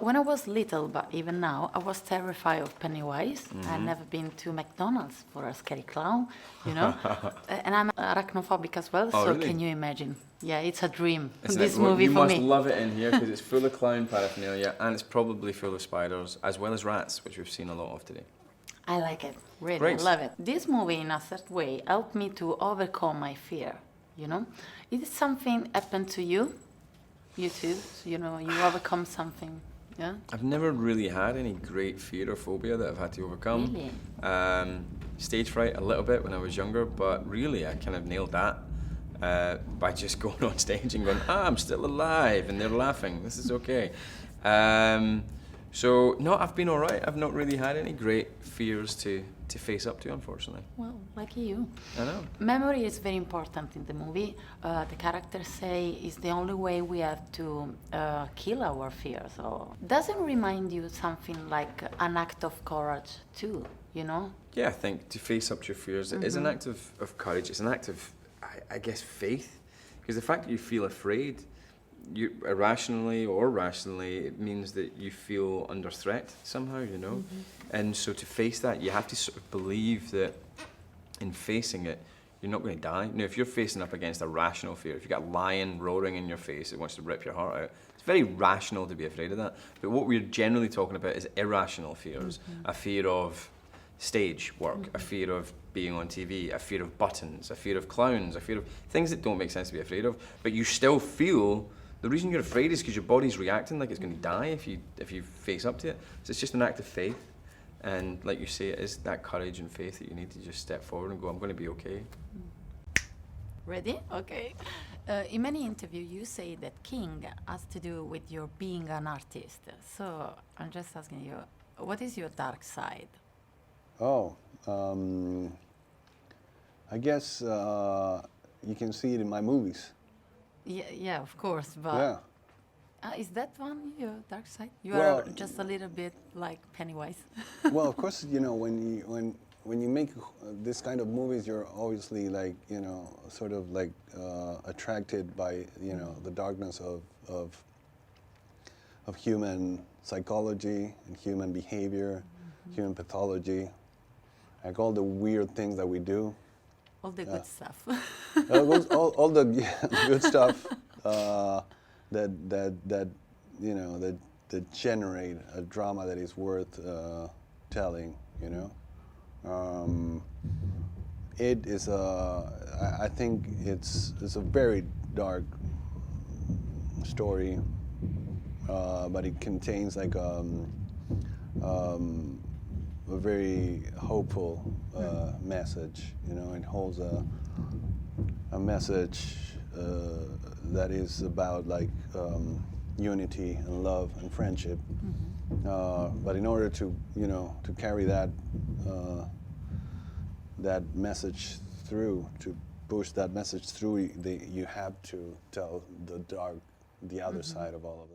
When I was little, but even now, I was terrified of Pennywise. I'd never been to McDonald's for a scary clown, you know. And I'm arachnophobic as well, so really? Can you imagine? Yeah, it's a dream, Isn't this it? movie you for me. must love it in here because it's full of clown paraphernalia and it's probably full of spiders as well as rats, which we've seen a lot of today. I like it, really, Great. I love it. This movie, in a certain way, helped me to overcome my fear, you know. Is something happened to you? You too, so, you know, you overcome something, yeah? I've never really had any great fear or phobia that I've had to overcome. Really? Stage fright a little bit when I was younger, but really I kind of nailed that by just going on stage and going, I'm still alive, and they're laughing, this is okay. So, no, I've been all right. I've not really had any great fears to face up to, unfortunately. Well, lucky you. I know. Memory is very important in the movie. The characters say it's the only way we have to kill our fears. So, doesn't remind you something like an act of courage too, you know? Yeah, I think to face up to your fears is an act of courage. It's an act of, I guess, faith. Because the fact that you feel afraid, you irrationally or rationally, it means that you feel under threat somehow, you know? And so to face that, you have to sort of believe that in facing it, you're not going to die. Now, if you're facing up against a rational fear, if you've got a lion roaring in your face that wants to rip your heart out, it's very rational to be afraid of that. But what we're generally talking about is irrational fears. A fear of stage work, a fear of being on TV, a fear of buttons, a fear of clowns, a fear of things that don't make sense to be afraid of, but you still feel. The reason you're afraid is because your body's reacting like it's going to die if you face up to it. So it's just an act of faith, and like you say, it is that courage and faith that you need to just step forward and go, I'm going to be okay. Ready? Okay. In many interviews, you say that King has to do with your being an artist. So I'm just asking you, what is your dark side? Oh, I guess you can see it in my movies. Yeah, of course, but Yeah. Is that one your dark side? You Well, are just a little bit like Pennywise. Well, of course, you know, when you make this kind of movies, you're obviously like, you know, sort of like attracted by, you know, the darkness of human psychology and human behavior, human pathology, like all the weird things that we do. All the good stuff. all the good stuff that you know that generate a drama that is worth telling. You know, it is I think it's a very dark story, but it contains like a very hopeful message, you know. It holds a message that is about like unity and love and friendship. But in order to, you know, to carry that that message through, to push that message through, you have to tell the other side of all of that.